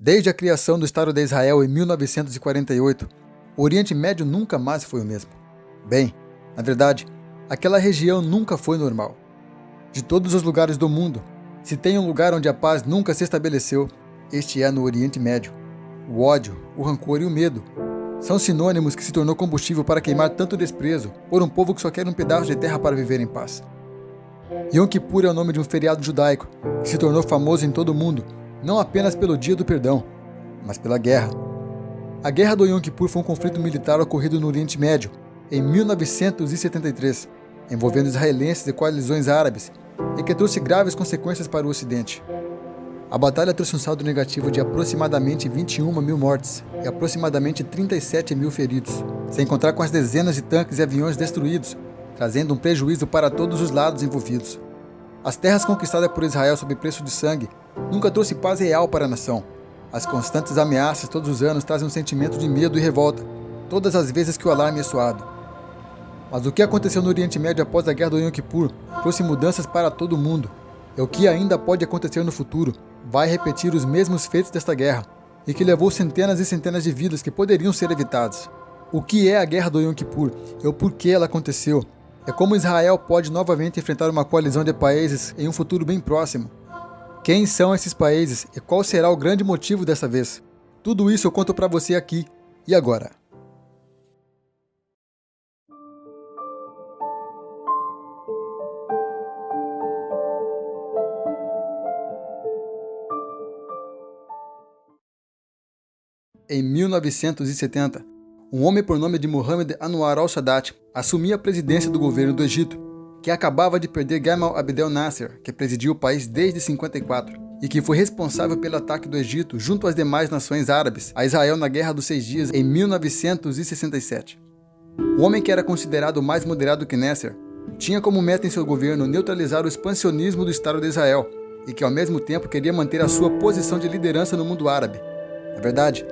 Desde a criação do Estado de Israel em 1948, o Oriente Médio nunca mais foi o mesmo. Bem, na verdade, aquela região nunca foi normal. De todos os lugares do mundo, se tem um lugar onde a paz nunca se estabeleceu, este é no Oriente Médio. O ódio, o rancor e o medo são sinônimos que se tornou combustível para queimar tanto desprezo por um povo que só quer um pedaço de terra para viver em paz. Yom Kippur é o nome de um feriado judaico que se tornou famoso em todo o mundo, não apenas pelo Dia do Perdão, mas pela guerra. A Guerra do Yom Kippur foi um conflito militar ocorrido no Oriente Médio, em 1973, envolvendo israelenses e coalizões árabes, e que trouxe graves consequências para o Ocidente. A batalha trouxe um saldo negativo de aproximadamente 21 mil mortes e aproximadamente 37 mil feridos, sem contar com as dezenas de tanques e aviões destruídos, trazendo um prejuízo para todos os lados envolvidos. As terras conquistadas por Israel sob preço de sangue nunca trouxe paz real para a nação. As constantes ameaças todos os anos trazem um sentimento de medo e revolta, todas as vezes que o alarme é soado. Mas o que aconteceu no Oriente Médio após a Guerra do Yom Kippur trouxe mudanças para todo o mundo. E o que ainda pode acontecer no futuro vai repetir os mesmos feitos desta guerra, e que levou centenas e centenas de vidas que poderiam ser evitadas. O que é a Guerra do Yom Kippur e o porquê ela aconteceu? É como Israel pode novamente enfrentar uma coalizão de países em um futuro bem próximo. Quem são esses países e qual será o grande motivo dessa vez? Tudo isso eu conto para você aqui e agora. Em 1970, um homem por nome de Mohammed Anwar al-Sadat assumia a presidência do governo do Egito, que acabava de perder Gamal Abdel Nasser, que presidia o país desde 54, e que foi responsável pelo ataque do Egito junto às demais nações árabes a Israel na Guerra dos 6 Dias em 1967. O homem que era considerado mais moderado que Nasser tinha como meta em seu governo neutralizar o expansionismo do Estado de Israel e que ao mesmo tempo queria manter a sua posição de liderança no mundo árabe. Na verdade,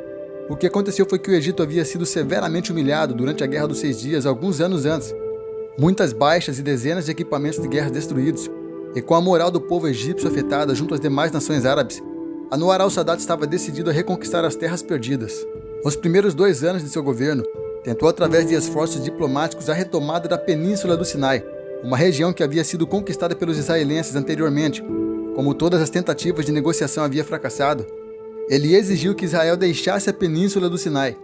o que aconteceu foi que o Egito havia sido severamente humilhado durante a Guerra dos 6 Dias alguns anos antes. Muitas baixas e dezenas de equipamentos de guerra destruídos, e com a moral do povo egípcio afetada junto às demais nações árabes, Anwar al-Sadat estava decidido a reconquistar as terras perdidas. Nos primeiros 2 anos de seu governo, tentou através de esforços diplomáticos a retomada da Península do Sinai, uma região que havia sido conquistada pelos israelenses anteriormente. Como todas as tentativas de negociação haviam fracassado, ele exigiu que Israel deixasse a Península do Sinai,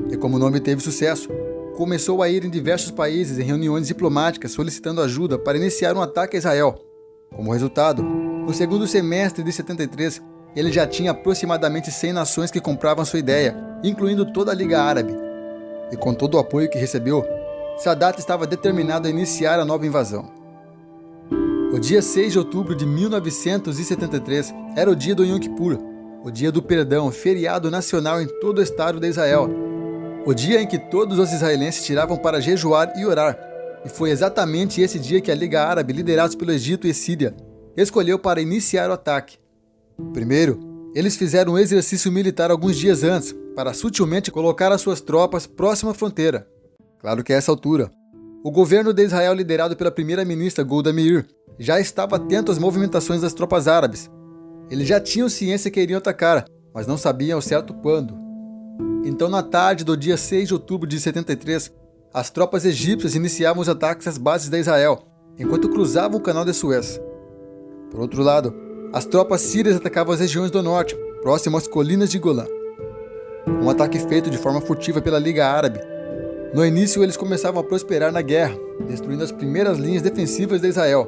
e como o nome teve sucesso, começou a ir em diversos países em reuniões diplomáticas solicitando ajuda para iniciar um ataque a Israel. Como resultado, no segundo semestre de 73, ele já tinha aproximadamente 100 nações que compravam sua ideia, incluindo toda a Liga Árabe. E com todo o apoio que recebeu, Sadat estava determinado a iniciar a nova invasão. O dia 6 de outubro de 1973 era o dia do Yom Kippur, o dia do perdão, feriado nacional em todo o Estado de Israel. O dia em que todos os israelenses tiravam para jejuar e orar. E foi exatamente esse dia que a Liga Árabe, liderada pelo Egito e Síria, escolheu para iniciar o ataque. Primeiro, eles fizeram um exercício militar alguns dias antes, para sutilmente colocar as suas tropas próximo à fronteira. Claro que a essa altura, o governo de Israel, liderado pela primeira-ministra Golda Meir, já estava atento às movimentações das tropas árabes. Eles já tinham ciência que iriam atacar, mas não sabiam ao certo quando. Então, na tarde do dia 6 de outubro de 73, as tropas egípcias iniciavam os ataques às bases de Israel, enquanto cruzavam o canal de Suez. Por outro lado, as tropas sírias atacavam as regiões do norte, próximo às colinas de Golã. Um ataque feito de forma furtiva pela Liga Árabe. No início, eles começavam a prosperar na guerra, destruindo as primeiras linhas defensivas de Israel.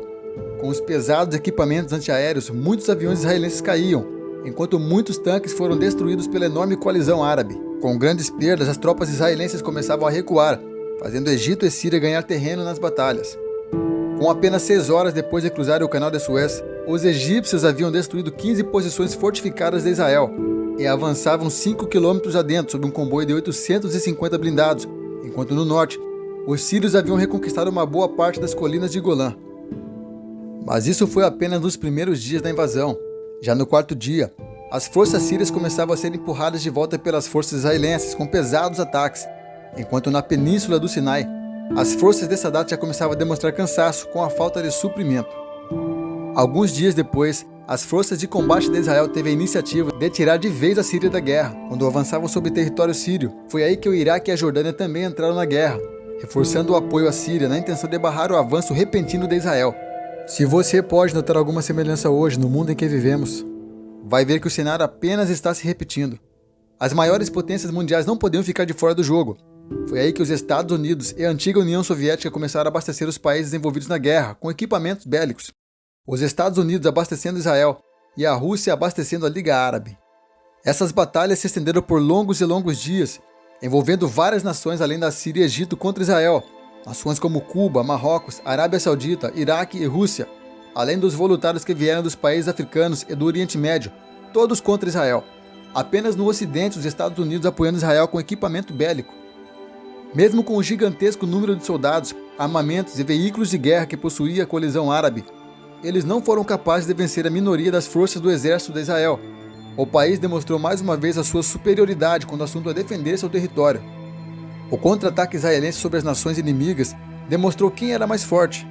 Com os pesados equipamentos antiaéreos, muitos aviões israelenses caíam, enquanto muitos tanques foram destruídos pela enorme coalizão árabe. Com grandes perdas, as tropas israelenses começavam a recuar, fazendo Egito e Síria ganhar terreno nas batalhas. Com apenas 6 horas depois de cruzar o canal de Suez, os egípcios haviam destruído 15 posições fortificadas de Israel e avançavam 5 quilômetros adentro sob um comboio de 850 blindados, enquanto no norte, os sírios haviam reconquistado uma boa parte das colinas de Golã. Mas isso foi apenas nos primeiros dias da invasão. Já no 4º dia, as forças sírias começavam a ser empurradas de volta pelas forças israelenses com pesados ataques, enquanto na Península do Sinai, as forças de Sadat já começavam a demonstrar cansaço com a falta de suprimento. Alguns dias depois, as forças de combate de Israel teve a iniciativa de tirar de vez a Síria da guerra, quando avançavam sobre o território sírio. Foi aí que o Iraque e a Jordânia também entraram na guerra, reforçando o apoio à Síria na intenção de barrar o avanço repentino de Israel. Se você pode notar alguma semelhança hoje no mundo em que vivemos, vai ver que o cenário apenas está se repetindo. As maiores potências mundiais não podiam ficar de fora do jogo. Foi aí que os Estados Unidos e a antiga União Soviética começaram a abastecer os países envolvidos na guerra com equipamentos bélicos. Os Estados Unidos abastecendo Israel e a Rússia abastecendo a Liga Árabe. Essas batalhas se estenderam por longos e longos dias, envolvendo várias nações além da Síria e Egito contra Israel, nações como Cuba, Marrocos, Arábia Saudita, Iraque e Rússia, além dos voluntários que vieram dos países africanos e do Oriente Médio, todos contra Israel. Apenas no Ocidente os Estados Unidos apoiando Israel com equipamento bélico. Mesmo com o gigantesco número de soldados, armamentos e veículos de guerra que possuía a coalizão árabe, eles não foram capazes de vencer a minoria das forças do exército de Israel. O país demonstrou mais uma vez a sua superioridade quando o assunto é defender seu território. O contra-ataque israelense sobre as nações inimigas demonstrou quem era mais forte.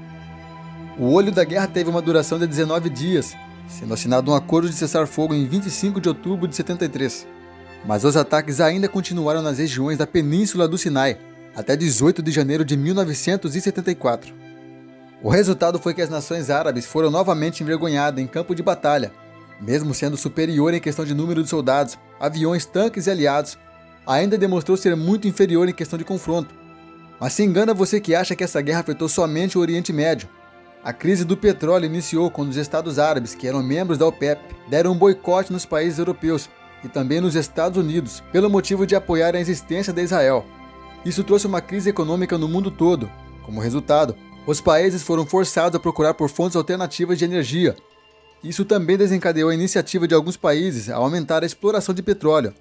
O olho da guerra teve uma duração de 19 dias, sendo assinado um acordo de cessar-fogo em 25 de outubro de 73. Mas os ataques ainda continuaram nas regiões da Península do Sinai, até 18 de janeiro de 1974. O resultado foi que as nações árabes foram novamente envergonhadas em campo de batalha. Mesmo sendo superior em questão de número de soldados, aviões, tanques e aliados, ainda demonstrou ser muito inferior em questão de confronto. Mas se engana você que acha que essa guerra afetou somente o Oriente Médio. A crise do petróleo iniciou quando os Estados Árabes, que eram membros da OPEP, deram um boicote nos países europeus e também nos Estados Unidos, pelo motivo de apoiar a existência de Israel. Isso trouxe uma crise econômica no mundo todo. Como resultado, os países foram forçados a procurar por fontes alternativas de energia. Isso também desencadeou a iniciativa de alguns países a aumentar a exploração de petróleo,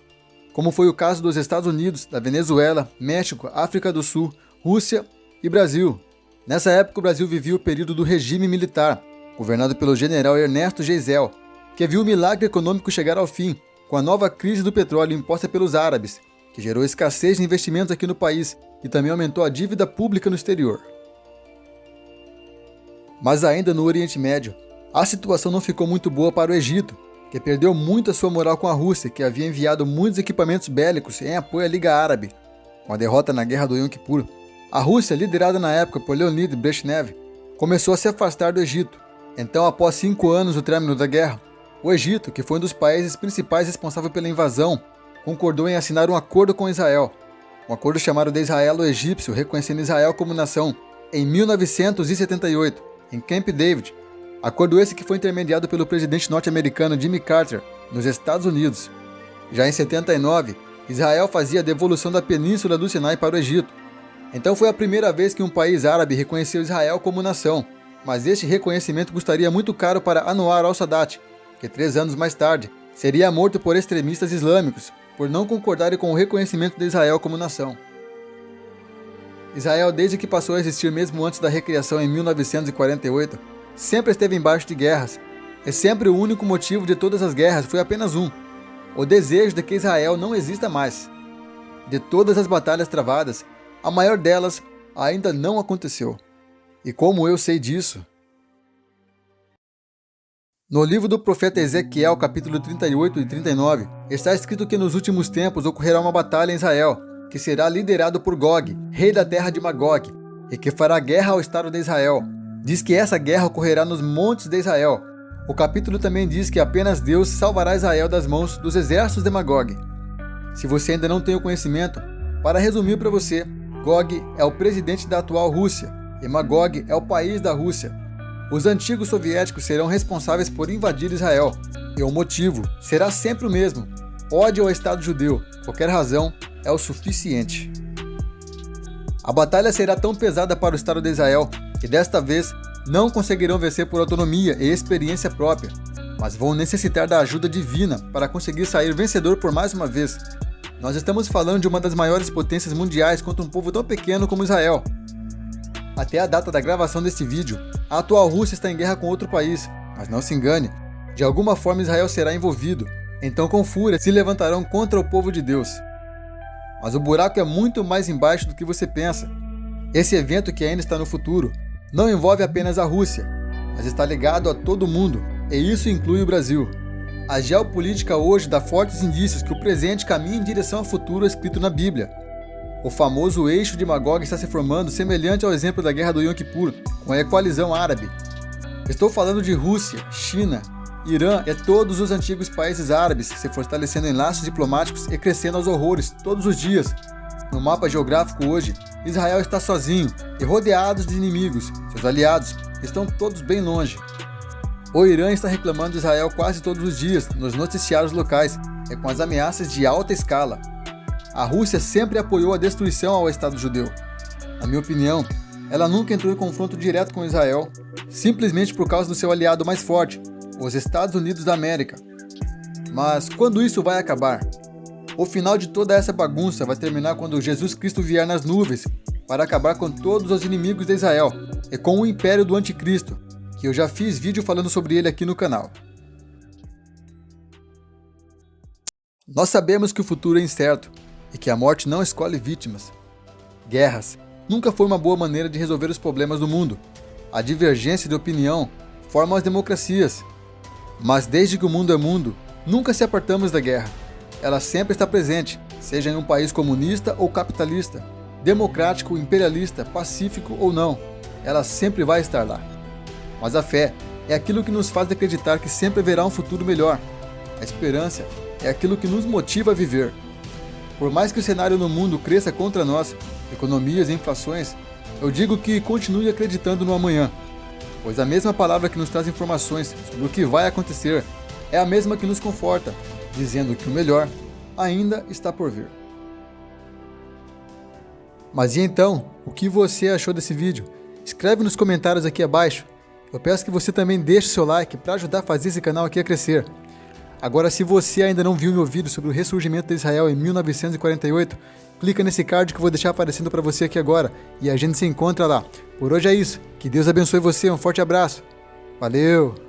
como foi o caso dos Estados Unidos, da Venezuela, México, África do Sul, Rússia e Brasil. Nessa época, o Brasil vivia o período do regime militar, governado pelo general Ernesto Geisel, que viu o milagre econômico chegar ao fim, com a nova crise do petróleo imposta pelos árabes, que gerou escassez de investimentos aqui no país e também aumentou a dívida pública no exterior. Mas ainda no Oriente Médio, a situação não ficou muito boa para o Egito, que perdeu muito a sua moral com a Rússia, que havia enviado muitos equipamentos bélicos em apoio à Liga Árabe. Com a derrota na Guerra do Yom Kippur, a Rússia, liderada na época por Leonid Brezhnev, começou a se afastar do Egito. Então, após 5 anos do término da guerra, o Egito, que foi um dos países principais responsáveis pela invasão, concordou em assinar um acordo com Israel. Um acordo chamado de Israelo-Egípcio, reconhecendo Israel como nação, em 1978, em Camp David. Acordo esse que foi intermediado pelo presidente norte-americano Jimmy Carter, nos Estados Unidos. Já em 79, Israel fazia a devolução da Península do Sinai para o Egito. Então foi a primeira vez que um país árabe reconheceu Israel como nação, mas este reconhecimento custaria muito caro para Anwar al-Sadat, que 3 anos mais tarde seria morto por extremistas islâmicos, por não concordarem com o reconhecimento de Israel como nação. Israel, desde que passou a existir mesmo antes da recriação em 1948, sempre esteve embaixo de guerras, e sempre o único motivo de todas as guerras foi apenas um: o desejo de que Israel não exista mais. De todas as batalhas travadas, a maior delas ainda não aconteceu. E como eu sei disso? No livro do profeta Ezequiel, capítulo 38 e 39, está escrito que nos últimos tempos ocorrerá uma batalha em Israel, que será liderado por Gog, rei da terra de Magog, e que fará guerra ao Estado de Israel. Diz que essa guerra ocorrerá nos montes de Israel. O capítulo também diz que apenas Deus salvará Israel das mãos dos exércitos de Magog. Se você ainda não tem o conhecimento, para resumir para você, Gog é o presidente da atual Rússia, e Magog é o país da Rússia. Os antigos soviéticos serão responsáveis por invadir Israel, e o motivo será sempre o mesmo: ódio ao Estado judeu. Qualquer razão é o suficiente. A batalha será tão pesada para o Estado de Israel que desta vez não conseguirão vencer por autonomia e experiência própria, mas vão necessitar da ajuda divina para conseguir sair vencedor por mais uma vez. Nós estamos falando de uma das maiores potências mundiais contra um povo tão pequeno como Israel. Até a data da gravação deste vídeo, a atual Rússia está em guerra com outro país, mas não se engane, de alguma forma Israel será envolvido, então com fúria se levantarão contra o povo de Deus. Mas o buraco é muito mais embaixo do que você pensa. Esse evento, que ainda está no futuro, não envolve apenas a Rússia. mas está ligado a todo mundo, e isso inclui o Brasil. A geopolítica hoje dá fortes indícios que o presente caminha em direção ao futuro escrito na Bíblia. O famoso eixo de Magog está se formando semelhante ao exemplo da Guerra do Yom Kippur, com a coalizão árabe. Estou falando de Rússia, China, Irã e todos os antigos países árabes se fortalecendo em laços diplomáticos e crescendo aos horrores todos os dias. No mapa geográfico hoje, Israel está sozinho e rodeado de inimigos. Seus aliados estão todos bem longe. O Irã está reclamando de Israel quase todos os dias nos noticiários locais e com as ameaças de alta escala. A Rússia sempre apoiou a destruição ao Estado judeu. Na minha opinião, ela nunca entrou em confronto direto com Israel, simplesmente por causa do seu aliado mais forte, os Estados Unidos da América. Mas quando isso vai acabar? O final de toda essa bagunça vai terminar quando Jesus Cristo vier nas nuvens para acabar com todos os inimigos de Israel e com o império do Anticristo, que eu já fiz vídeo falando sobre ele aqui no canal. Nós sabemos que o futuro é incerto e que a morte não escolhe vítimas. Guerras nunca foi uma boa maneira de resolver os problemas do mundo. A divergência de opinião forma as democracias. Mas desde que o mundo é mundo, nunca se apartamos da guerra. Ela sempre está presente, seja em um país comunista ou capitalista, democrático, imperialista, pacífico ou não. Ela sempre vai estar lá. Mas a fé é aquilo que nos faz acreditar que sempre haverá um futuro melhor. A esperança é aquilo que nos motiva a viver. Por mais que o cenário no mundo cresça contra nós, economias e inflações, eu digo que continue acreditando no amanhã, pois a mesma palavra que nos traz informações sobre o que vai acontecer é a mesma que nos conforta, dizendo que o melhor ainda está por vir. Mas e então, o que você achou desse vídeo? Escreve nos comentários aqui abaixo. Eu peço que você também deixe seu like para ajudar a fazer esse canal aqui a crescer. Agora, se você ainda não viu meu vídeo sobre o ressurgimento de Israel em 1948, clica nesse card que eu vou deixar aparecendo para você aqui agora e a gente se encontra lá. Por hoje é isso. Que Deus abençoe você. Um forte abraço. Valeu!